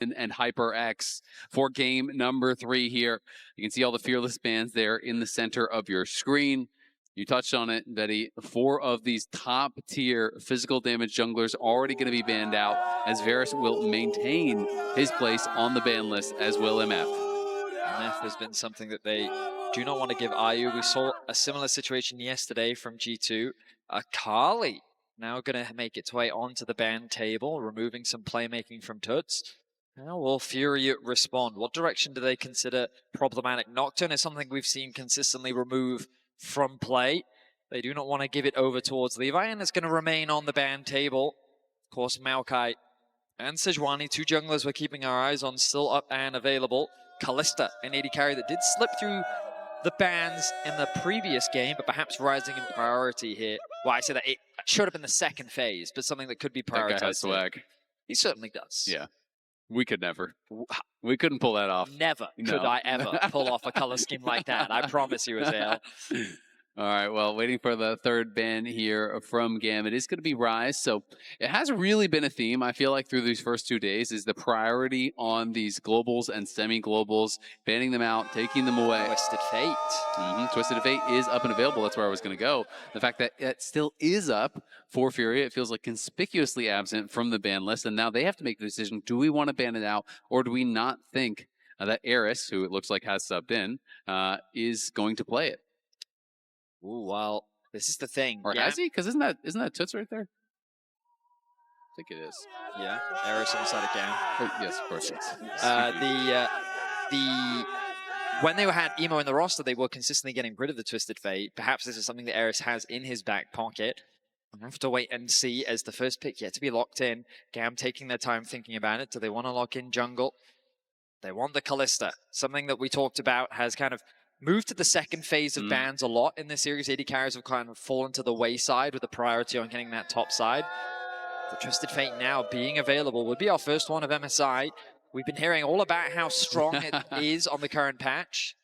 and HyperX for game number 3 here. You can see all the Fearless bans there in the center of your screen. You touched on it, Betty. 4 of these top-tier physical damage junglers already going to be banned out, as Varus will maintain his place on the ban list, as will MF. MF has been something that they do not want to give IU. We saw a similar situation yesterday from G2. Akali now going to make its way onto the ban table, removing some playmaking from Tuts. How will FURIA respond? What direction do they consider problematic? Nocturne is something we've seen consistently remove from play. They do not want to give it over towards Levi, and it's going to remain on the ban table. Of course, Maokai and Sejuani, 2 junglers we're keeping our eyes on, still up and available. Kalista, an AD carry that did slip through the bans in the previous game, but perhaps rising in priority here. Well, I say that it showed up in the second phase, but something that could be prioritized. That guy has swag. He certainly does. Yeah. We could never. We couldn't pull that off. Never could I ever pull off a color scheme like that. I promise you, Azale. All right, well, waiting for the third ban here from GAM. It is going to be Rise, so it has really been a theme, I feel like, through these first 2 days, is the priority on these globals and semi-globals, banning them out, taking them away. Twisted Fate. Twisted Fate is up and available. That's where I was going to go. The fact that it still is up for FURIA, it feels like conspicuously absent from the ban list, and now they have to make the decision, do we want to ban it out, or do we not think that Eris, who it looks like has subbed in, is going to play it? Ooh, well, this is the thing. Or has he? Because isn't that Toots right there? I think it is. Yeah, Eris on the side of GAM. Oh, yes, of course. When they had Emo in the roster, they were consistently getting rid of the Twisted Fate. Perhaps this is something that Eris has in his back pocket. We'll have to wait and see, as the first pick yet to be locked in. GAM taking their time thinking about it. Do they want to lock in jungle? They want the Kalista. Something that we talked about has kind of moved to the second phase of bans a lot in this series. AD carries have kind of fallen to the wayside with the priority on getting that top side. The Twisted Fate now being available would be our first one of MSI. We've been hearing all about how strong it is on the current patch.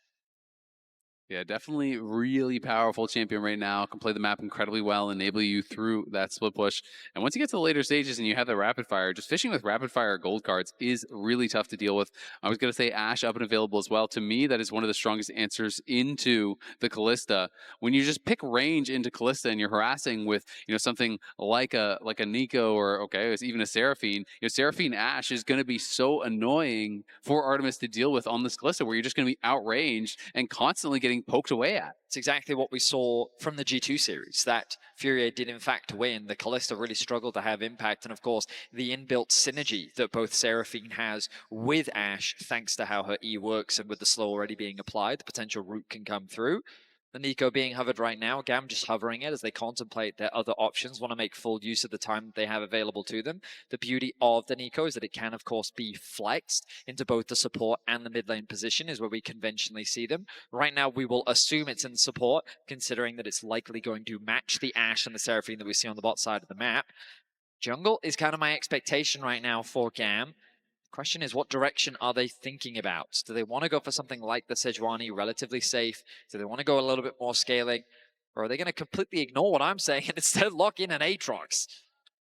Yeah, definitely really powerful champion right now. Can play the map incredibly well, enable you through that split push. And once you get to the later stages and you have the rapid fire, just fishing with rapid fire gold cards is really tough to deal with. I was going to say Ashe up and available as well. To me, that is one of the strongest answers into the Kalista. When you just pick range into Kalista and you're harassing with, something like a Nico or even a Seraphine, Seraphine Ashe is going to be so annoying for Artemis to deal with on this Kalista, where you're just going to be outranged and constantly getting poked away at. It's exactly what we saw from the G2 series, that FURIA did in fact win. The Kalista really struggled to have impact, and of course the inbuilt synergy that both Seraphine has with Ashe, thanks to how her E works and with the slow already being applied, the potential root can come through. The Nico being hovered right now, GAM just hovering it as they contemplate their other options, want to make full use of the time they have available to them. The beauty of the Nico is that it can, of course, be flexed into both the support and the mid lane position, is where we conventionally see them. Right now, we will assume it's in support, considering that it's likely going to match the Ashe and the Seraphine that we see on the bot side of the map. Jungle is kind of my expectation right now for GAM. Question is, what direction are they thinking about? Do they want to go for something like the Sejuani, relatively safe? Do they want to go a little bit more scaling? Or are they going to completely ignore what I'm saying and instead lock in an Aatrox?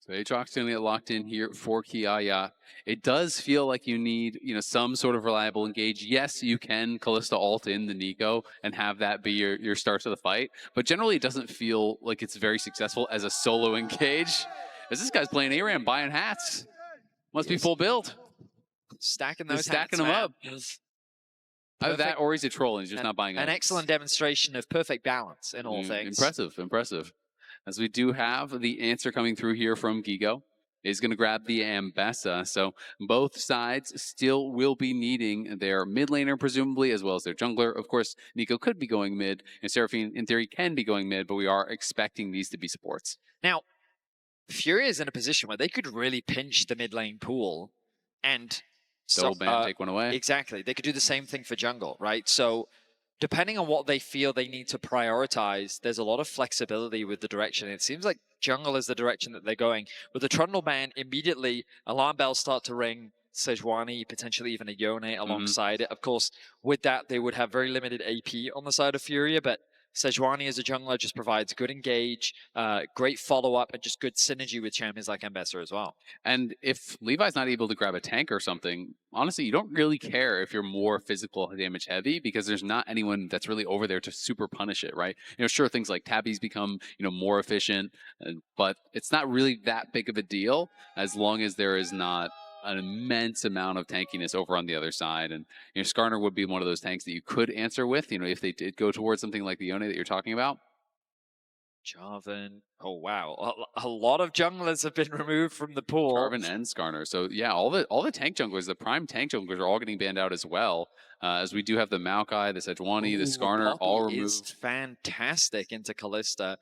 So Aatrox going to get locked in here for Kiaya. It does feel like you need, some sort of reliable engage. Yes, you can Kalista ult in the Nico and have that be your start to the fight. But generally, it doesn't feel like it's very successful as a solo engage. As this guy's playing ARAM, buying hats. Must be full build. Stacking those stacking hats, them up. Either that or he's a troll and he's just not buying an excellent demonstration of perfect balance in all things. Impressive. As we do have the answer coming through here from Gigo. Is going to grab the Ambessa. So both sides still will be needing their mid laner, presumably, as well as their jungler. Of course, Nico could be going mid, and Seraphine, in theory, can be going mid, but we are expecting these to be supports. Now, FURIA is in a position where they could really pinch the mid lane pool and double ban, take one away. Exactly. They could do the same thing for jungle, right? So depending on what they feel they need to prioritize, there's a lot of flexibility with the direction. It seems like jungle is the direction that they're going. With the Trundle ban, immediately alarm bells start to ring. Sejuani, potentially even a Yone alongside it. Of course, with that, they would have very limited AP on the side of FURIA, but Sejuani as a jungler just provides good engage, great follow-up, and just good synergy with champions like Mbessa as well. And if Levi's not able to grab a tank or something, honestly, you don't really care if you're more physical damage heavy because there's not anyone that's really over there to super punish it, right? Sure, things like Tabby's become, more efficient, but it's not really that big of a deal as long as there is not an immense amount of tankiness over on the other side. And, Skarner would be one of those tanks that you could answer with, if they did go towards something like the Yone that you're talking about. Jarvan. Oh, wow. A lot of junglers have been removed from the pool. Jarvan and Skarner. So, yeah, all the tank junglers, the prime tank junglers are all getting banned out as well. As we do have the Maokai, the Sejuani, the Skarner Poppy all removed. is fantastic into Kalista.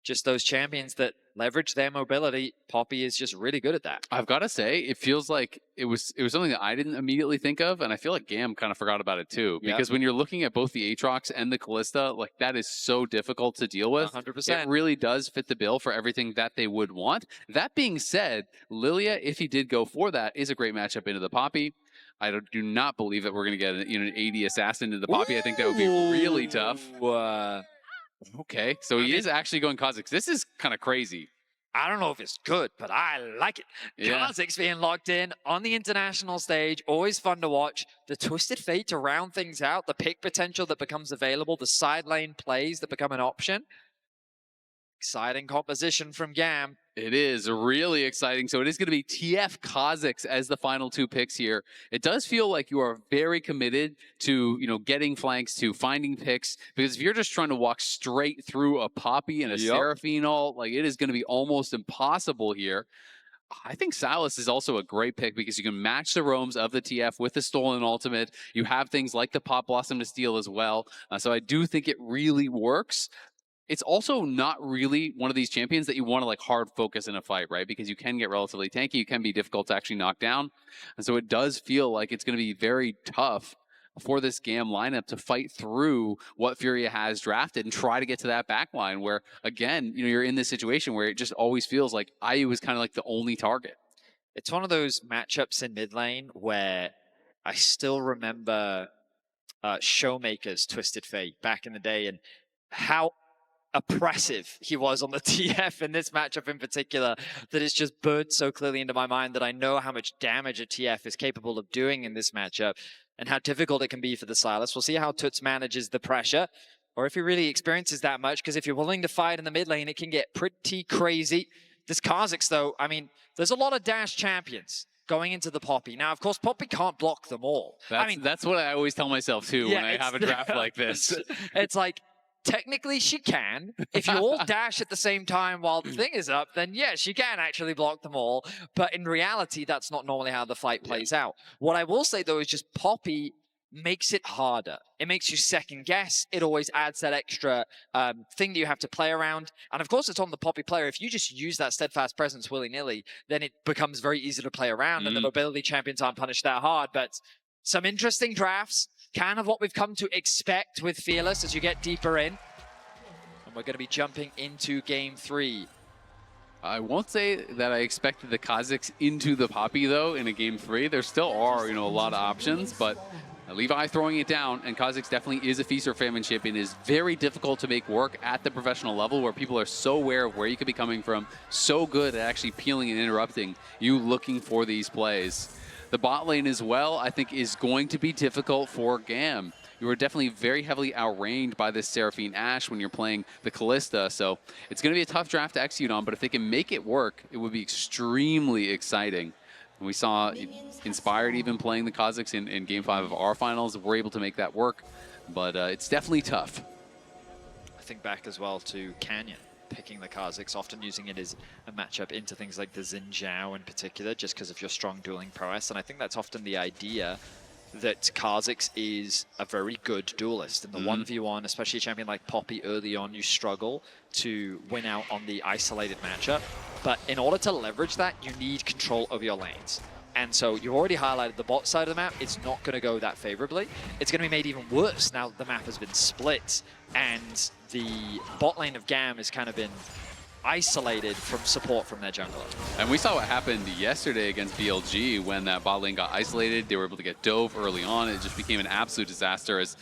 Just those champions that leverage their mobility. Poppy is just really good at that. I've got to say, it feels like it was something that I didn't immediately think of, and I feel like GAM kind of forgot about it too. Because when you're looking at both the Aatrox and the Kalista, like that is so difficult to deal with. 100%. It really does fit the bill for everything that they would want. That being said, Lilia, if he did go for that, is a great matchup into the Poppy. I do not believe that we're going to get an 80 assassin into the Poppy. I think that would be really tough. Okay, so he is actually going Kha'Zix. This is kind of crazy. I don't know if it's good, but I like it. Yeah. Kha'Zix being locked in on the international stage, always fun to watch. The Twisted Fate to round things out, the pick potential that becomes available, the side lane plays that become an option. Exciting composition from GAM. It is really exciting. So it is going to be TF Kha'Zix as the final two picks here. It does feel like you are very committed to, getting flanks, to finding picks, because if you're just trying to walk straight through a Poppy and a Seraphine ult, like it is going to be almost impossible here. I think Sylas is also a great pick because you can match the roams of the TF with the stolen ultimate. You have things like the Pop Blossom to steal as well. So I do think it really works. It's also not really one of these champions that you want to like hard focus in a fight, right? Because you can get relatively tanky, you can be difficult to actually knock down. And so it does feel like it's going to be very tough for this GAM lineup to fight through what FURIA has drafted and try to get to that back line where, again, you're in this situation where it just always feels like IU is kind of like the only target. It's one of those matchups in mid lane where I still remember Showmaker's Twisted Fate back in the day and how oppressive he was on the TF in this matchup in particular, that it's just burned so clearly into my mind that I know how much damage a TF is capable of doing in this matchup and how difficult it can be for the Sylas. We'll see how Tuts manages the pressure or if he really experiences that much, because if you're willing to fight in the mid lane, it can get pretty crazy. This Kha'Zix, though, I mean, there's a lot of dash champions going into the Poppy. Now, of course, Poppy can't block them all. That's what I always tell myself, too, when I have a draft like this. It's like, technically, she can. If you all dash at the same time while the thing is up, then yeah, she can actually block them all. But in reality, that's not normally how the fight plays out. What I will say, though, is just Poppy makes it harder. It makes you second guess. It always adds that extra thing that you have to play around. And of course, it's on the Poppy player. If you just use that steadfast presence willy-nilly, then it becomes very easy to play around and the mobility champions aren't punished that hard. But some interesting drafts. Kind of what we've come to expect with Fearless as you get deeper in. And we're going to be jumping into Game 3. I won't say that I expected the Kha'Zix into the Poppy, though, in a Game 3. There still are, a lot of options, but Levi throwing it down, and Kha'Zix definitely is a feast or famine champion. It is very difficult to make work at the professional level where people are so aware of where you could be coming from, so good at actually peeling and interrupting you looking for these plays. The bot lane as well, I think, is going to be difficult for GAM. You are definitely very heavily outranged by this Seraphine Ashe when you're playing the Kalista, so it's going to be a tough draft to execute on, but if they can make it work, it would be extremely exciting. And we saw Inspired even playing the Kha'Zix in Game 5 of our finals. We're able to make that work, but it's definitely tough. I think back as well to Canyon picking the Kha'Zix, often using it as a matchup into things like the Xin Zhao in particular, just because of your strong dueling prowess. And I think that's often the idea that Kha'Zix is a very good duelist. In the 1v1, especially a champion like Poppy early on, you struggle to win out on the isolated matchup. But in order to leverage that, you need control of your lanes. And so you've already highlighted the bot side of the map. It's not going to go that favorably. It's going to be made even worse now that the map has been split. And the bot lane of GAM has kind of been isolated from support from their jungler. And we saw what happened yesterday against BLG when that bot lane got isolated. They were able to get dove early on. It just became an absolute disaster as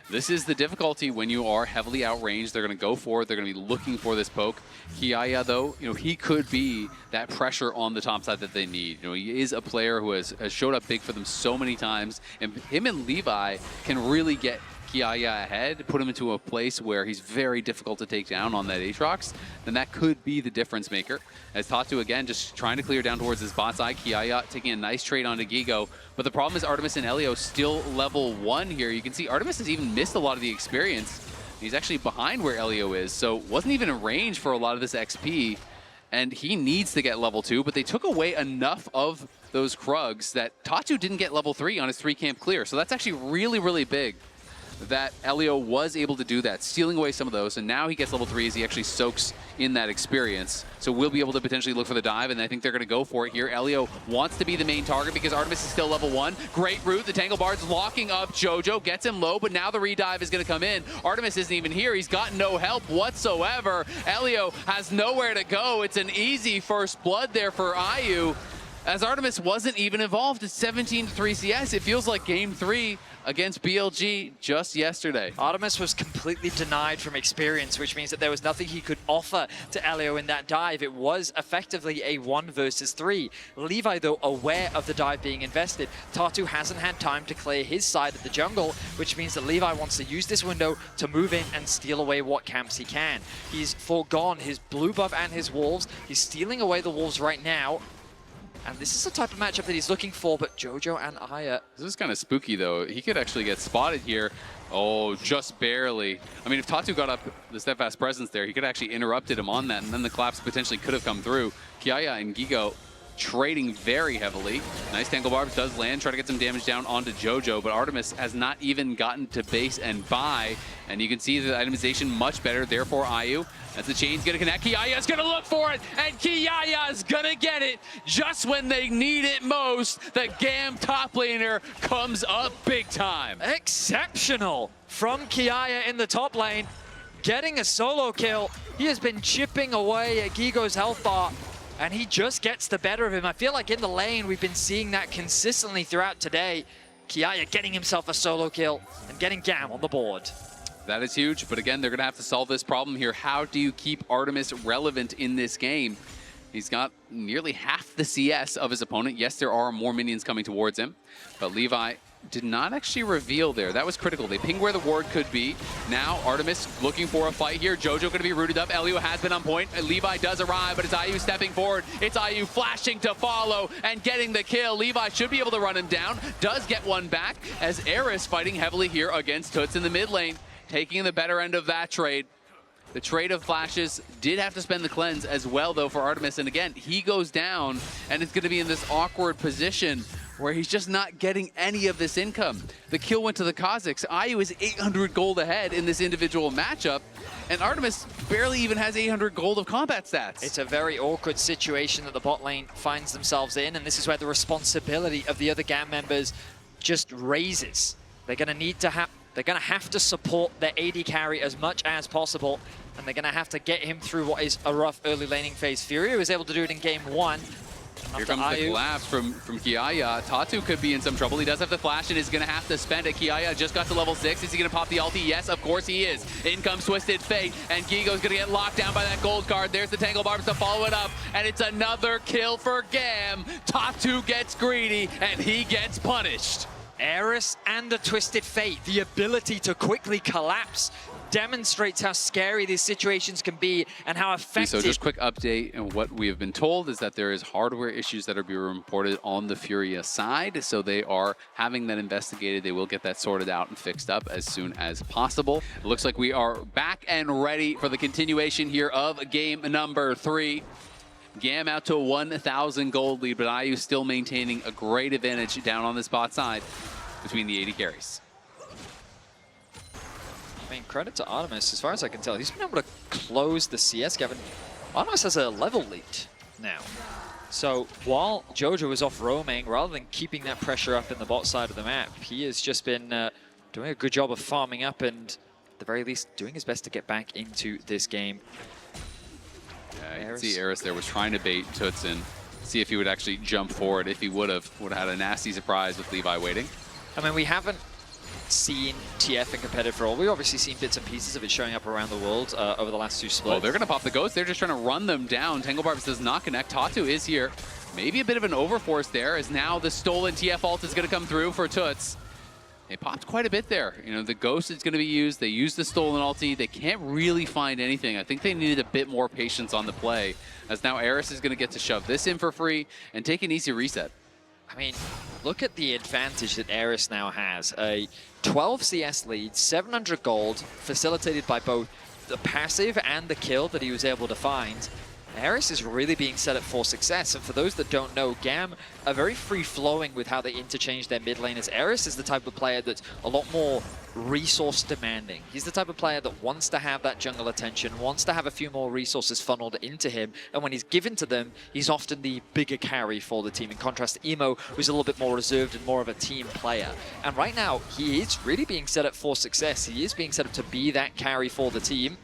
This is the difficulty when you are heavily outranged. They're going to go for it. They're going to be looking for this poke. Kiaya, though, he could be that pressure on the top side that they need. He is a player who has showed up big for them so many times, and him and Levi can really get Kiaya ahead, put him into a place where he's very difficult to take down on that Aatrox, then that could be the difference maker. As Tatu, again, just trying to clear down towards his bot side. Kiaya taking a nice trade onto Gigo, but the problem is Artemis and Elio still level 1 here. You can see Artemis has even missed a lot of the experience. He's actually behind where Elio is, so wasn't even in range for a lot of this XP, and he needs to get level 2, but they took away enough of those Krugs that Tatu didn't get level 3 on his 3-camp clear, so that's actually really, really big that Elio was able to do that, stealing away some of those, and now he gets level 3 as he actually soaks in that experience. So we'll be able to potentially look for the dive, and I think they're going to go for it here. Elio wants to be the main target because Artemis is still level 1. Great route. The Tangle Bard's locking up Jojo, gets him low, but now the redive is going to come in. Artemis isn't even here. He's got no help whatsoever. Elio has nowhere to go. It's an easy first blood there for IU, as Artemis wasn't even involved. It's 17-3 CS. It feels like game 3 against BLG just yesterday. Artemis was completely denied from experience, which means that there was nothing he could offer to Elio in that dive. It was effectively a 1 versus 3. Levi, though, aware of the dive being invested. Tatu hasn't had time to clear his side of the jungle, which means that Levi wants to use this window to move in and steal away what camps he can. He's foregone his blue buff and his wolves. He's stealing away the wolves right now. And this is the type of matchup that he's looking for, but Jojo and Aya. This is kind of spooky, though. He could actually get spotted here. Oh, just barely. I mean, if Tatu got up the steadfast presence there, he could have actually interrupted him on that, and then the collapse potentially could have come through. Kiaya and Gigo trading very heavily. Nice Tangle Barbs does land, try to get some damage down onto Jojo, but Artemis has not even gotten to base and buy, and you can see the itemization much better, therefore IU. As the chain's gonna connect, Kiaya's gonna look for it, and Kiaya's gonna get it just when they need it most. The GAM top laner comes up big time. Exceptional from Kiaya in the top lane, getting a solo kill. He has been chipping away at Gigo's health bar, and he just gets the better of him. I feel like in the lane, we've been seeing that consistently throughout today. Kiaya getting himself a solo kill and getting GAM on the board. That is huge, but again, they're going to have to solve this problem here. How do you keep Artemis relevant in this game? He's got nearly half the CS of his opponent. Yes, there are more minions coming towards him, but Levi did not actually reveal there. That was critical. They ping where the ward could be. Now Artemis looking for a fight here. Jojo going to be rooted up. Elio has been on point. Levi does arrive, but it's IU stepping forward. It's IU flashing to follow and getting the kill. Levi should be able to run him down. Does get one back as Eris fighting heavily here against Toots in the mid lane, taking the better end of that trade. The trade of flashes did have to spend the cleanse as well, though, for Artemis. And again, he goes down, and it's going to be in this awkward position where he's just not getting any of this income. The kill went to the Kazakhs. IU is 800 gold ahead in this individual matchup, and Artemis barely even has 800 gold of combat stats. It's a very awkward situation that the bot lane finds themselves in, and this is where the responsibility of the other GAM members just raises. They're going to need to have... They're going to have to support their AD carry as much as possible, and they're going to have to get him through what is a rough early laning phase. FURIA was able to do it in game 1. Here comes the collapse from Kiaya. Tatu could be in some trouble. He does have the flash and is going to have to spend it. Kiaya just got to level 6. Is he going to pop the ulti? Yes, of course he is. In comes Twisted Fate, and Gigo's going to get locked down by that gold card. There's the Tangle Barbs to follow it up, and it's another kill for GAM. Tatu gets greedy, and he gets punished. Eris and the Twisted Fate, the ability to quickly collapse, demonstrates how scary these situations can be and how effective... So just quick update, and what we have been told is that there is hardware issues that are being reported on the FURIA side, so they are having that investigated. They will get that sorted out and fixed up as soon as possible. It looks like we are back and ready for the continuation here of game number 3. GAM out to a 1,000 gold lead, but IU still maintaining a great advantage down on this bot side between the 80 carries. I mean, credit to Artemis. As far as I can tell, he's been able to close the CS gap. Artemis has a level lead now. So while Jojo is off roaming, rather than keeping that pressure up in the bot side of the map, he has just been doing a good job of farming up and, at the very least, doing his best to get back into this game. Yeah, you can see Eris there was trying to bait Toots in, see if he would actually jump forward. If he would have had a nasty surprise with Levi waiting. I mean, we haven't seen TF in competitive for all. We've obviously seen bits and pieces of it showing up around the world over the last 2 splits. Oh, they're going to pop the Ghost. They're just trying to run them down. Tangle Barbs does not connect. Tatu is here. Maybe a bit of an overforce there, as now the stolen TF ult is going to come through for Toots. They popped quite a bit there. You know, the Ghost is going to be used. They used the stolen ulti. They can't really find anything. I think they needed a bit more patience on the play, as now Eris is going to get to shove this in for free and take an easy reset. I mean, look at the advantage that Eris now has. A 12 CS lead, 700 gold, facilitated by both the passive and the kill that he was able to find. Eris is really being set up for success, and for those that don't know, GAM are very free-flowing with how they interchange their mid laners. Eris is the type of player that's a lot more resource demanding. He's the type of player that wants to have that jungle attention, wants to have a few more resources funneled into him, and when he's given to them, he's often the bigger carry for the team, in contrast to Emo, who's a little bit more reserved and more of a team player. And right now, he is really being set up for success. He is being set up to be that carry for the team.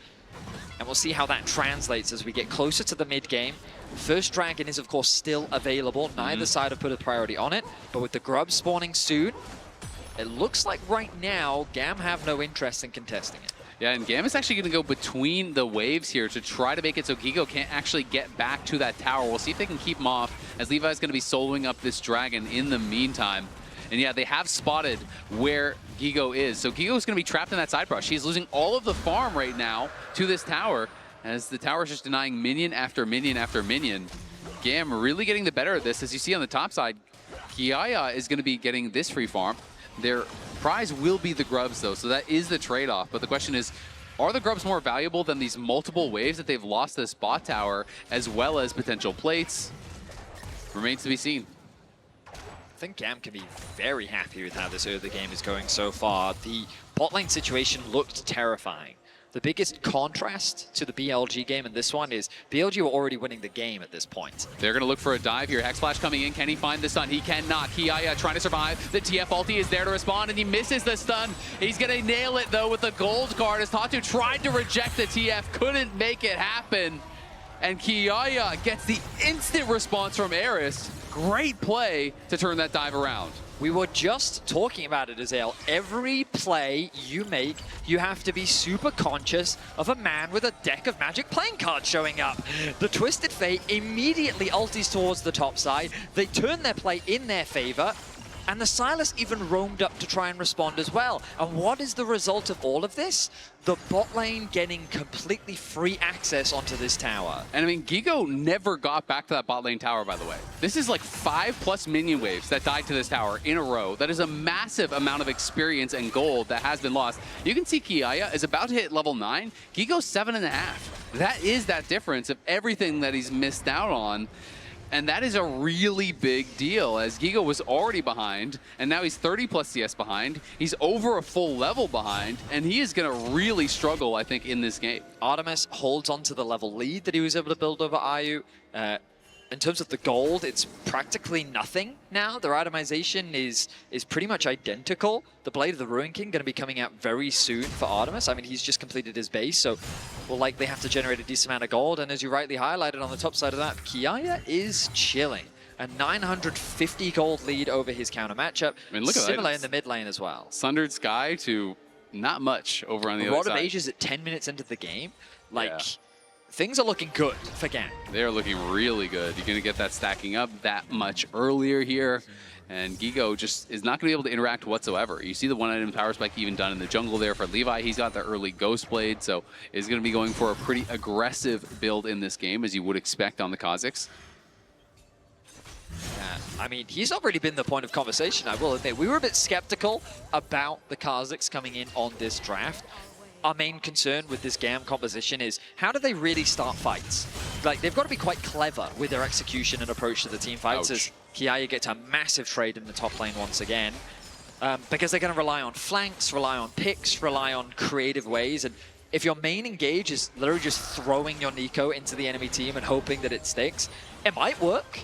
And we'll see how that translates as we get closer to the mid-game. First Dragon is, of course, still available. Neither side have put a priority on it. But with the Grub spawning soon, it looks like right now, GAM have no interest in contesting it. Yeah, and GAM is actually going to go between the waves here to try to make it so Gigo can't actually get back to that tower. We'll see if they can keep him off, as Levi's going to be soloing up this Dragon in the meantime. And yeah, they have spotted where Gigo is. So Gigo is going to be trapped in that side brush. He's losing all of the farm right now to this tower, as the tower is just denying minion after minion after minion. GAM really getting the better of this. As you see on the top side, Kiaya is going to be getting this free farm. Their prize will be the Grubs, though, so that is the trade-off. But the question is, are the Grubs more valuable than these multiple waves that they've lost this bot tower, as well as potential plates? Remains to be seen. I think GAM can be very happy with how this early game is going so far. The bot lane situation looked terrifying. The biggest contrast to the BLG game in this one is BLG were already winning the game at this point. They're going to look for a dive here. Hexflash coming in. Can he find the stun? He cannot. Kiaya trying to survive. The TF ulti is there to respond, and he misses the stun. He's going to nail it, though, with the gold card, as Tatu tried to reject the TF, couldn't make it happen. And Kiaya gets the instant response from Eris. Great play to turn that dive around. We were just talking about it, Azael. Every play you make, you have to be super conscious of a man with a deck of Magic playing cards showing up. The Twisted Fate immediately ultis towards the top side. They turn their play in their favor, and the Sylas even roamed up to try and respond as well. And what is the result of all of this? The bot lane getting completely free access onto this tower. And I mean, Gigo never got back to that bot lane tower, by the way. This is like 5+ minion waves that died to this tower in a row. That is a massive amount of experience and gold that has been lost. You can see Kiaya is about to hit level 9. Gigo's 7.5. That is that difference of everything that he's missed out on. And that is a really big deal, as Gigo was already behind, and now he's 30+ CS behind. He's over a full level behind, and he is going to really struggle, I think, in this game. Artemis holds on to the level lead that he was able to build over Ayu. In terms of the gold, it's practically nothing now. Their itemization is pretty much identical. The Blade of the Ruin King going to be coming out very soon for Artemis. I mean, he's just completed his base, so we'll likely have to generate a decent amount of gold. And as you rightly highlighted on the top side of that, Kiaya is chilling. A 950 gold lead over his counter matchup. I mean, look at that. Similar in the mid lane as well. Sundered Sky to not much over on the other Rod side. of Ages at 10 minutes into the game. Like, Yeah. things are looking good for GAM. They're looking really good. You're going to get that stacking up that much earlier here. And Gigo just is not going to be able to interact whatsoever. You see the one-item power spike even done in the jungle there for Levi. He's got the early Ghost Blade, so is going to be going for a pretty aggressive build in this game, as you would expect on the Kha'Zix. I mean, he's already been the point of conversation, I will admit. We were a bit skeptical about the Kha'Zix coming in on this draft. Our main concern with this GAM composition is, how do they really start fights? Like, they've got to be quite clever with their execution and approach to the team fights. Ouch. As Kiaya gets a massive trade in the top lane once again. Because they're going to rely on flanks, rely on picks, rely on creative ways. And if your main engage is literally just throwing your Nico into the enemy team and hoping that it sticks, it might work,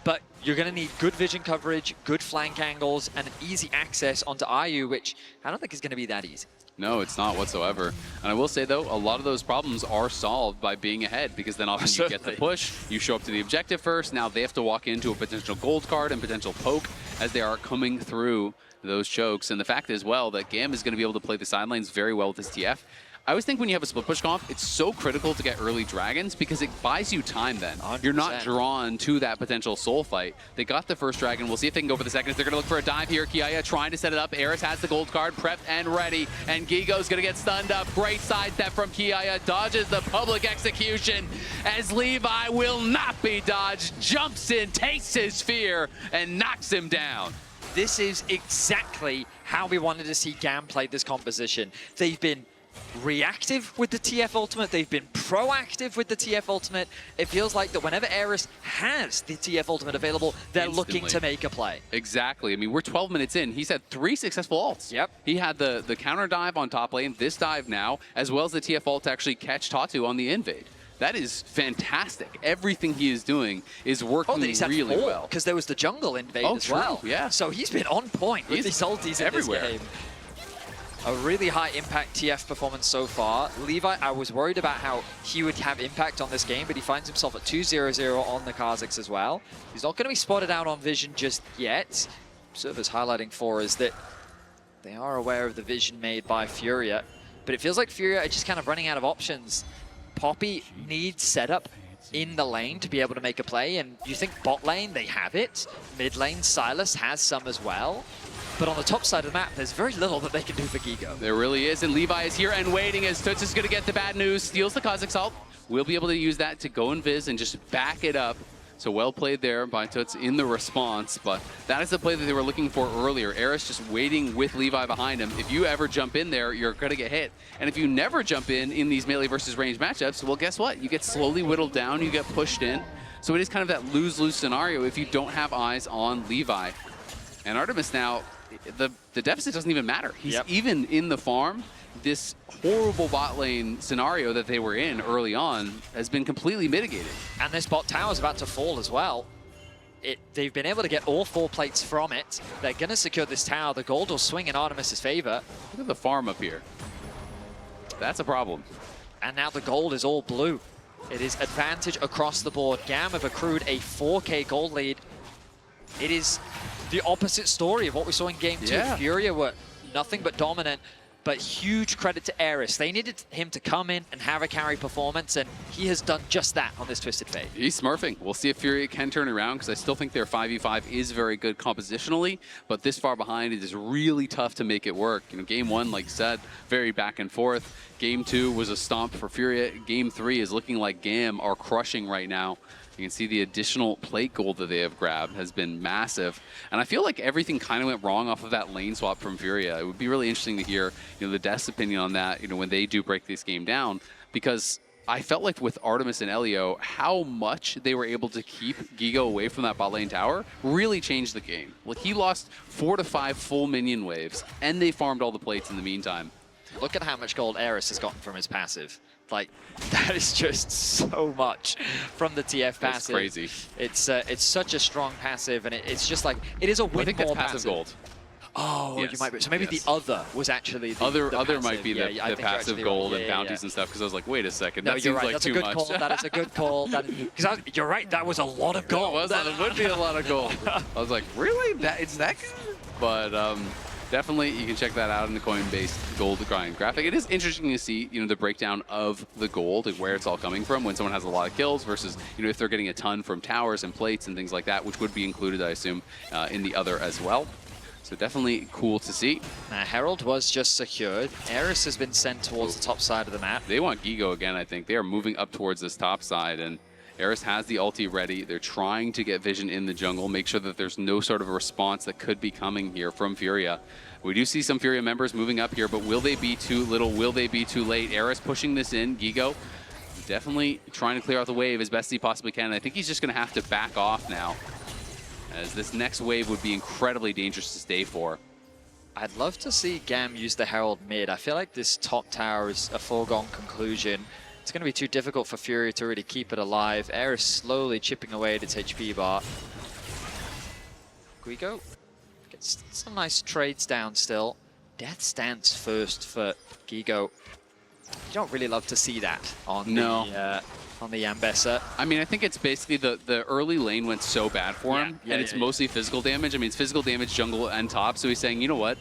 but you're going to need good vision coverage, good flank angles, and an easy access onto IU, which I don't think is going to be that easy. No, it's not whatsoever. And I will say, though, a lot of those problems are solved by being ahead, because then often you get the push, you show up to the objective first, now they have to walk into a potential gold card and potential poke as they are coming through those chokes. And the fact is, well, that GAM is going to be able to play the sidelines very well with this TF. I always think when you have a split push comp, it's so critical to get early dragons because it buys you time then. 100%. You're not drawn to that potential soul fight. They got the first dragon. We'll see if they can go for the second. They're going to look for a dive here. Kiaya trying to set it up. Eris has the gold card prepped and ready. And Gigo's going to get stunned up. Great sidestep from Kiaya. Dodges the public execution as Levi will not be dodged. Jumps in, takes his fear, and knocks him down. This is exactly how we wanted to see GAM play this composition. They've been reactive with the TF ultimate. They've been proactive with the TF ultimate. It feels like that whenever Eris has the TF ultimate available, they're looking to make a play. Exactly. I mean, we're 12 minutes in. He's had 3 successful ults. Yep. He had the counter dive on top lane, this dive now, as well as the TF ult to actually catch Tatu on the invade. That is fantastic. Everything he is doing is working really well. Because there was the jungle invade as well. Yeah. So he's been on point with these ultis everywhere. In this game. A really high impact TF performance so far. Levi, I was worried about how he would have impact on this game, but he finds himself at 2-0-0 on the Kha'Zix as well. He's not going to be spotted out on vision just yet. Observer's highlighting for is that they are aware of the vision made by FURIA, but it feels like FURIA are just kind of running out of options. Poppy needs setup in the lane to be able to make a play, and you think bot lane, they have it. Mid lane, Silas has some as well. But on the top side of the map, there's very little that they can do for Gigo. There really is, and Levi is here and waiting as Toots is going to get the bad news, steals the Kha'Zix ult. We'll be able to use that to go and Viz and just back it up. So well played there by Toots in the response, but that is the play that they were looking for earlier. Eris just waiting with Levi behind him. If you ever jump in there, you're going to get hit. And if you never jump in these melee versus range matchups, well, guess what? You get slowly whittled down, you get pushed in. So it is kind of that lose-lose scenario if you don't have eyes on Levi. And Artemis now, the deficit doesn't even matter. He's even in the farm. This horrible bot lane scenario that they were in early on has been completely mitigated. And this bot tower is about to fall as well. They've been able to get all 4 plates from it. They're going to secure this tower. The gold will swing in Artemis's favor. Look at the farm up here. That's a problem. And now the gold is all blue. It is advantage across the board. GAM have accrued a 4K gold lead. It is the opposite story of what we saw in Game 2. FURIA were nothing but dominant, but huge credit to Eris. They needed him to come in and have a carry performance, and he has done just that on this Twisted Fate. He's smurfing. We'll see if FURIA can turn around, because I still think their 5v5 is very good compositionally, but this far behind, it is really tough to make it work. You know, Game 1, like I said, very back and forth. Game 2 was a stomp for FURIA. Game 3 is looking like GAM are crushing right now. You can see the additional plate gold that they have grabbed has been massive. And I feel like everything kind of went wrong off of that lane swap from FURIA. It would be really interesting to hear, you know, the Death's opinion on that, you know, when they do break this game down. Because I felt like with Artemis and Elio, how much they were able to keep Gigo away from that bot lane tower really changed the game. Like, he lost 4 to 5 full minion waves, and they farmed all the plates in the meantime. Look at how much gold Eris has gotten from his passive. Like, that is just so much from the TF passive. That's crazy. It's such a strong passive, and it's just like, it is a win. I think that's passive gold. Oh, yes. You might be. So maybe the other was actually the other passive. Might be the passive gold and bounties and stuff, because I was like, wait a second, that seems like too much. That is a good call. Because you're right, that was a lot of gold. It would be a lot of gold. I was like, really? It's that good? But definitely, you can check that out in the coin-based gold grind graphic. It is interesting to see, you know, the breakdown of the gold and where it's all coming from when someone has a lot of kills versus, you know, if they're getting a ton from towers and plates and things like that, which would be included, I assume, in the other as well. So definitely cool to see. Herald was just secured. Eris has been sent towards the top side of the map. They want Gigo again, I think. They are moving up towards this top side, and Eris has the ulti ready. They're trying to get vision in the jungle, make sure that there's no sort of a response that could be coming here from FURIA. We do see some FURIA members moving up here, but will they be too little? Will they be too late? Eris pushing this in. Gigo definitely trying to clear out the wave as best he possibly can. I think he's just going to have to back off now, as this next wave would be incredibly dangerous to stay for. I'd love to see GAM use the Herald mid. I feel like this top tower is a foregone conclusion. It's going to be too difficult for FURIA to really keep it alive. Air is slowly chipping away at its HP bar. Guigo gets some nice trades down still. Death stance first for Gigo. You don't really love to see that on the Ambessa. I mean, I think it's basically the early lane went so bad for him, and it's mostly physical damage. I mean, it's physical damage, jungle, and top. So he's saying, you know what?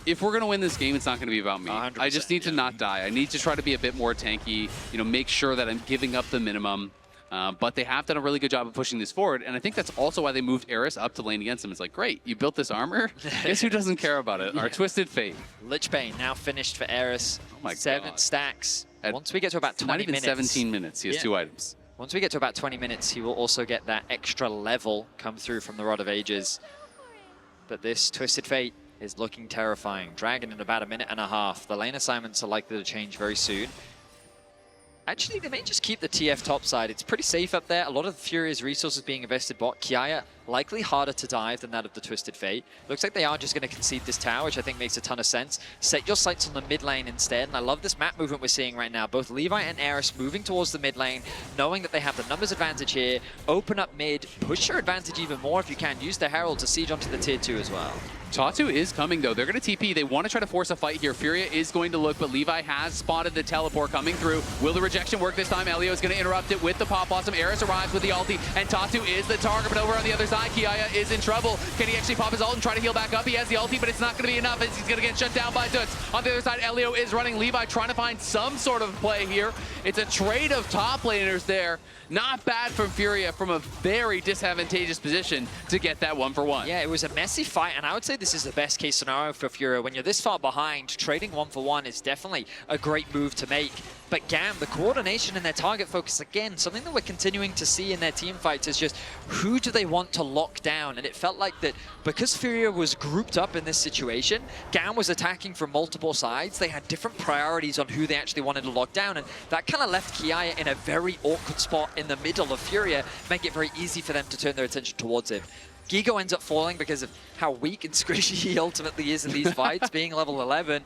If we're going to win this game, it's not going to be about me. I just need to not die. I need to try to be a bit more tanky, you know, make sure that I'm giving up the minimum. But they have done a really good job of pushing this forward, and I think that's also why they moved Eris up to lane against him. It's like, great, you built this armor? Guess who doesn't care about it? Our Twisted Fate. Lich Bane now finished for Eris. Oh my 7 stacks. Once we get to about 20 not even minutes. 17 minutes, he has 2 items. Once we get to about 20 minutes, he will also get that extra level come through from the Rod of Ages. But this Twisted Fate is looking terrifying. Dragon in about a minute and a half. The lane assignments are likely to change very soon. Actually, they may just keep the TF top side. It's pretty safe up there. A lot of FURIA's resources being invested bot. Kiaya likely harder to dive than that of the Twisted Fate. Looks like they are just going to concede this tower, which I think makes a ton of sense. Set your sights on the mid lane instead, and I love this map movement we're seeing right now. Both Levi and Eris moving towards the mid lane, knowing that they have the numbers advantage here. Open up mid, push your advantage even more if you can. Use the Herald to siege onto the tier 2 as well. Tatu is coming, though. They're going to TP. They want to try to force a fight here. FURIA is going to look, but Levi has spotted the teleport coming through. Will the rejection work this time? Elio is going to interrupt it with the Pop Blossom. Eris arrives with the ulti, and Tatu is the target, but over on the other side, Kiaya is in trouble. Can he actually pop his ult and try to heal back up? He has the ulti, but it's not going to be enough as he's going to get shut down by Toots. On the other side, Elio is running. Levi trying to find some sort of play here. It's a trade of top laners there. Not bad from FURIA from a very disadvantageous position to get that 1-for-1. Yeah, it was a messy fight, and I would say this is the best case scenario for FURIA. When you're this far behind, trading 1-for-1 is definitely a great move to make. But GAM, the coordination and their target focus, again, something that we're continuing to see in their team fights is just who do they want to lock down? And it felt like that because FURIA was grouped up in this situation, GAM was attacking from multiple sides. They had different priorities on who they actually wanted to lock down, and that kind of left Kiaya in a very awkward spot in the middle of FURIA, making it very easy for them to turn their attention towards him. Gigo ends up falling because of how weak and squishy he ultimately is in these fights, being level 11.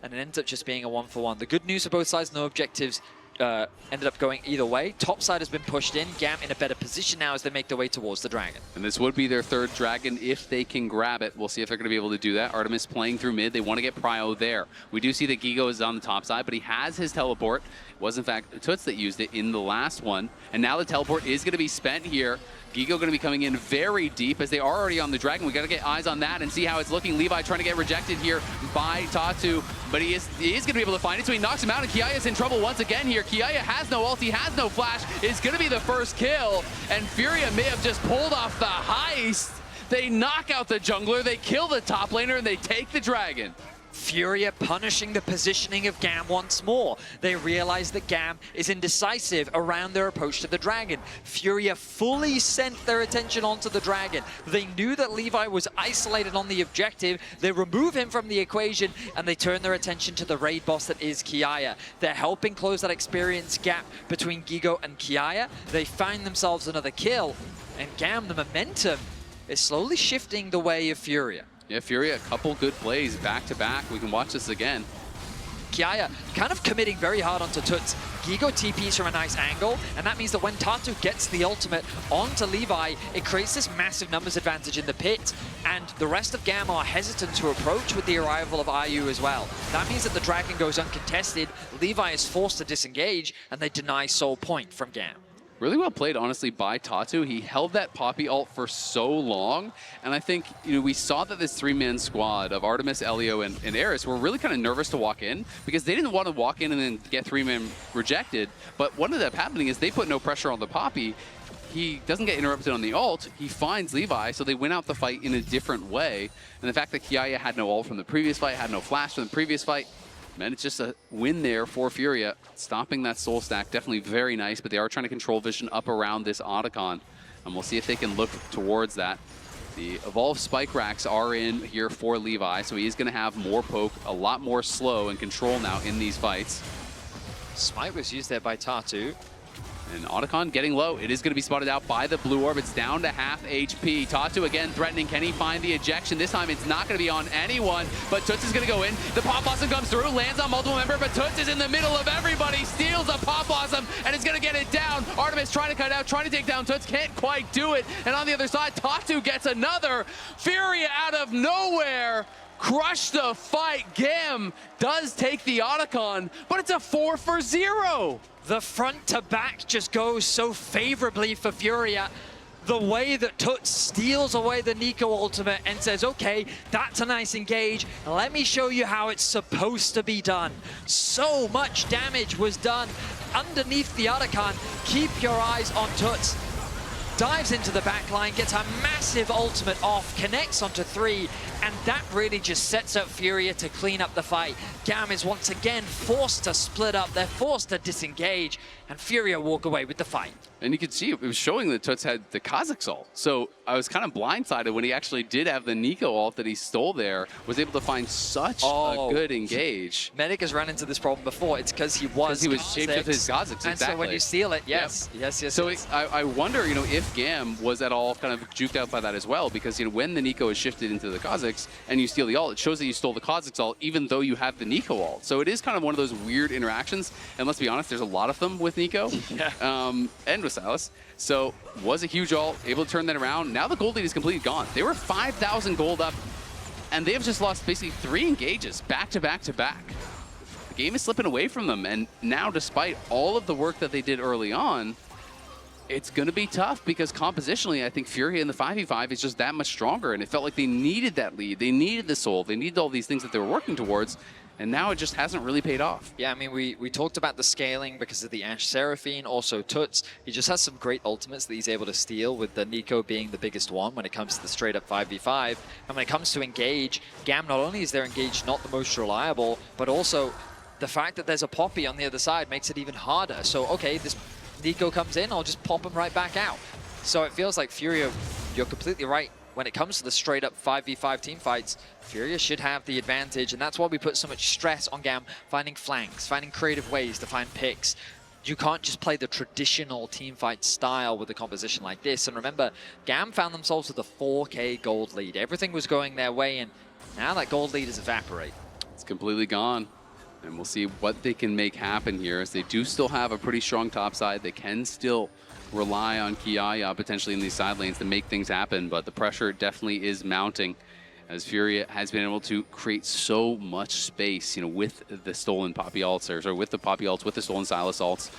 And it ends up just being a 1-for-1. The good news for both sides, no objectives ended up going either way. Top side has been pushed in. GAM in a better position now as they make their way towards the Dragon. And this would be their 3rd Dragon if they can grab it. We'll see if they're going to be able to do that. Artemis playing through mid. They want to get Prio there. We do see that Gigo is on the top side, but he has his teleport. It was, in fact, Toots that used it in the last one. And now the teleport is going to be spent here. Gigo going to be coming in very deep as they are already on the Dragon. We got to get eyes on that and see how it's looking. Levi trying to get rejected here by Tatu, but he is going to be able to find it, so he knocks him out, and Kiaya is in trouble once again here. Kiaya has no ult, he has no flash, is going to be the first kill, and FURIA may have just pulled off the heist. They knock out the jungler, they kill the top laner, and they take the Dragon. FURIA punishing the positioning of GAM once more. They realize that GAM is indecisive around their approach to the Dragon. FURIA fully sent their attention onto the Dragon. They knew that Levi was isolated on the objective. They remove him from the equation, and they turn their attention to the raid boss that is Kiaya. They're helping close that experience gap between Gigo and Kiaya. They find themselves another kill, and GAM, the momentum, is slowly shifting the way of FURIA. Yeah, FURIA, a couple good plays back-to-back. We can watch this again. Kiaya kind of committing very hard onto Toots. Gigo TPs from a nice angle, and that means that when Tatu gets the ultimate onto Levi, it creates this massive numbers advantage in the pit, and the rest of GAM are hesitant to approach with the arrival of IU as well. That means that the Dragon goes uncontested, Levi is forced to disengage, and they deny soul point from GAM. Really well played, honestly, by Tatu. He held that Poppy ult for so long, and I think, you know, we saw that this 3-man squad of Artemis, Elio, and Eris were really kind of nervous to walk in because they didn't want to walk in and then get 3-man rejected, but what ended up happening is they put no pressure on the Poppy. He doesn't get interrupted on the ult, he finds Levi, so they win out the fight in a different way, and the fact that Kiaya had no ult from the previous fight, had no flash from the previous fight, man, it's just a win there for FURIA. Stopping that soul stack, definitely very nice, but they are trying to control vision up around this Otacon. And we'll see if they can look towards that. The Evolved Spike Racks are in here for Levi, so he is going to have more poke, a lot more slow and control now in these fights. Smite was used there by Tatu. And Otacon getting low. It is going to be spotted out by the blue orb. It's down to half HP. Tatu again threatening. Can he find the ejection? This time it's not going to be on anyone, but Toots is going to go in. The Pop Blossom comes through, lands on multiple member, but Toots is in the middle of everybody, steals a Pop Blossom, and is going to get it down. Artemis trying to cut out, trying to take down Toots, can't quite do it. And on the other side, Tatu gets another. Furia out of nowhere. Crush the fight. GAM does take the Otacon, but it's a 4-for-0. The front to back just goes so favorably for Furia. The way that Toots steals away the Nico ultimate and says, okay, that's a nice engage. Let me show you how it's supposed to be done. So much damage was done underneath the Otacon. Keep your eyes on Toots. Dives into the back line, gets a massive ultimate off, connects onto 3, and that really just sets up Furia to clean up the fight. GAM is once again forced to split up, they're forced to disengage, and Furia walk away with the fight. And you could see it was showing that Toots had the Kha'Zix ult. So I was kind of blindsided when he actually did have the Nico ult that he stole there, was able to find such a good engage. Medic has run into this problem before. It's because he was shaped with his Kha'Zix, exactly. And so when you steal it, yes. So I wonder, if GAM was at all kind of juked out by that as well, because when the Nico is shifted into the Kha'Zix and you steal the ult, it shows that you stole the Kha'Zix ult even though you have the Nico ult. So it is kind of one of those weird interactions. And let's be honest, there's a lot of them with Nico. And with Silas. So was a huge ult, able to turn that around. Now the gold lead is completely gone. They were 5,000 gold up, and they've just lost basically 3 engages back to back to back. The game is slipping away from them, and now despite all of the work that they did early on, it's going to be tough because compositionally, I think Furia in the 5v5 is just that much stronger, and it felt like they needed that lead. They needed the soul. They needed all these things that they were working towards, and now it just hasn't really paid off. Yeah, I mean, we talked about the scaling because of the Ashe Seraphine, also Toots. He just has some great ultimates that he's able to steal, with the Nico being the biggest one when it comes to the straight-up 5v5. And when it comes to engage, GAM, not only is their engage not the most reliable, but also the fact that there's a Poppy on the other side makes it even harder. So, okay, this Nico comes in, I'll just pop him right back out. So it feels like Furia, you're completely right. When it comes to the straight-up 5v5 team fights, Furia should have the advantage, and that's why we put so much stress on GAM finding flanks, finding creative ways to find picks. You can't just play the traditional teamfight style with a composition like this. And remember, GAM found themselves with a 4K gold lead. Everything was going their way, and now that gold lead is evaporating. It's completely gone. And we'll see what they can make happen here, as they do still have a pretty strong top side. They can still rely on Kiaya potentially in these side lanes to make things happen, but the pressure definitely is mounting as Furia has been able to create so much space, with the stolen Poppy ults, or with the Poppy ults, with the stolen Silas ults.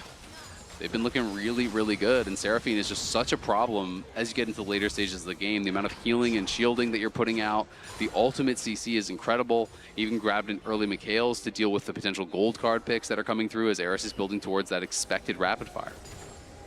They've been looking really, really good, and Seraphine is just such a problem as you get into the later stages of the game. The amount of healing and shielding that you're putting out, the ultimate CC is incredible. Even grabbed an early Mikhails to deal with the potential gold card picks that are coming through as Eris is building towards that expected rapid fire.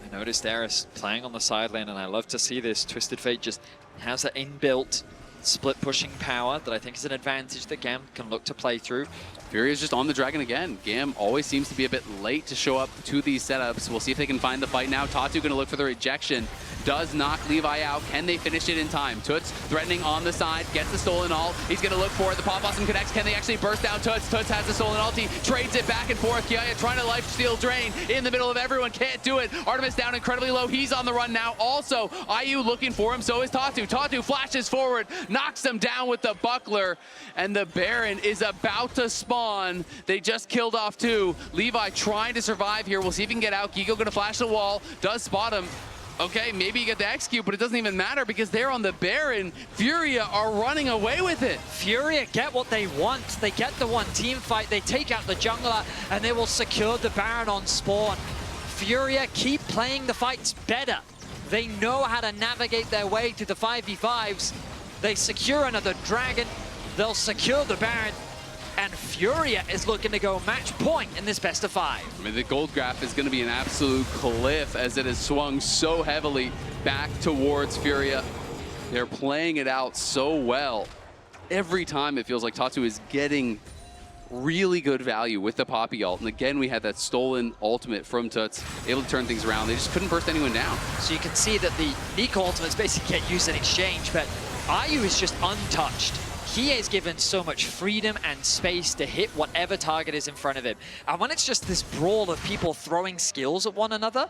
I noticed Eris playing on the side lane, and I love to see this. Twisted Fate just has that inbuilt split pushing power that I think is an advantage that GAM can look to play through. Furia's just on the dragon again. GAM always seems to be a bit late to show up to these setups. We'll see if they can find the fight now. Tatu going to look for the rejection. Does knock Levi out. Can they finish it in time? Toots threatening on the side. Gets the stolen ult. He's going to look for it. The Pop Blossom connects. Can they actually burst down Toots? Toots has the stolen ult. He trades it back and forth. Kiaya trying to life steal drain in the middle of everyone. Can't do it. Artemis down incredibly low. He's on the run now. Also, IU looking for him. So is Tatu. Tatu flashes forward. Knocks him down with the buckler. And the Baron is about to spawn. They just killed off 2. Levi trying to survive here. We'll see if he can get out. Gigo going to flash the wall. Does spot him. Okay, maybe you get the execute, but it doesn't even matter because they're on the Baron. Furia are running away with it. Furia get what they want. They get the one team fight. They take out the jungler, and they will secure the Baron on spawn. Furia keep playing the fights better. They know how to navigate their way through the 5v5s. They secure another dragon. They'll secure the Baron. And Furia is looking to go match point in this best of 5. I mean, the gold graph is going to be an absolute cliff as it has swung so heavily back towards Furia. They're playing it out so well. Every time it feels like Tatu is getting really good value with the Poppy ult. And again, we had that stolen ultimate from Toots, able to turn things around. They just couldn't burst anyone down. So you can see that the Nico ultimates basically get used in exchange, but IU is just untouched. He is given so much freedom and space to hit whatever target is in front of him. And when it's just this brawl of people throwing skills at one another,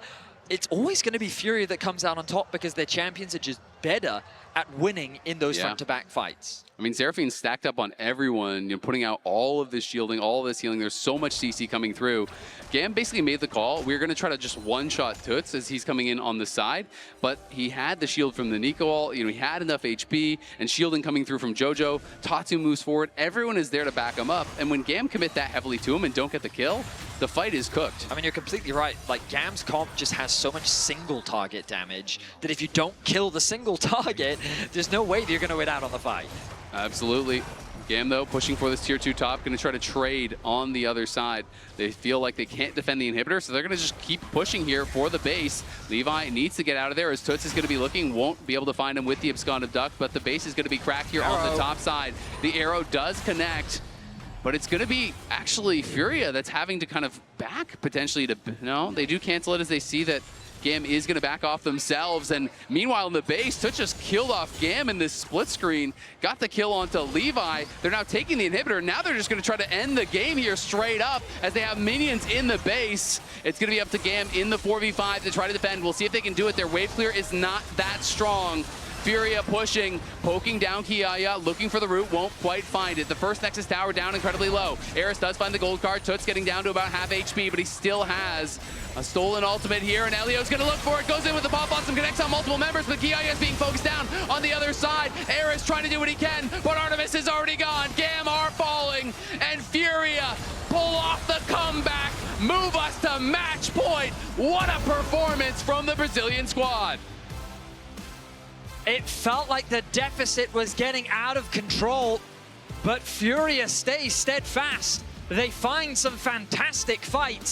it's always going to be Furia that comes out on top because their champions are just better at winning in those front-to-back fights. I mean, Seraphine's stacked up on everyone, putting out all of this shielding, all of this healing. There's so much CC coming through. GAM basically made the call. We're going to try to just one-shot Toots as he's coming in on the side, but he had the shield from the Nico ult. He had enough HP and shielding coming through from JoJo. Tatsu moves forward. Everyone is there to back him up, and when GAM commit that heavily to him and don't get the kill, the fight is cooked. I mean, you're completely right. Like, GAM's comp just has so much single target damage that if you don't kill the single target, there's no way that you're going to win out on the fight. Absolutely. GAM, though, pushing for this tier 2 top, going to try to trade on the other side. They feel like they can't defend the inhibitor, so they're going to just keep pushing here for the base. Levi needs to get out of there as Toots is going to be looking, won't be able to find him with the Abscond of Duck, but the base is going to be cracked here on the top side. The arrow does connect, but it's going to be actually Furia that's having to kind of back potentially to... No, they do cancel it as they see that GAM is going to back off themselves, and meanwhile in the base, Toots just killed off GAM in this split screen, got the kill onto Levi. They're now taking the inhibitor, and now they're just going to try to end the game here straight up as they have minions in the base. It's going to be up to GAM in the 4v5 to try to defend. We'll see if they can do it. Their wave clear is not that strong. Furia pushing, poking down Kiaya, looking for the root, won't quite find it. The first Nexus tower down incredibly low. Eris does find the gold card. Toots getting down to about half HP, but he still has a stolen ultimate here, and Elio's gonna look for it. Goes in with the pop blossom, connects on multiple members, but Kiaya is being focused down on the other side. Eris trying to do what he can, but Artemis is already gone. GAM are falling, and Furia pull off the comeback, move us to match point. What a performance from the Brazilian squad. It felt like the deficit was getting out of control, but Furia stays steadfast. They find some fantastic fights,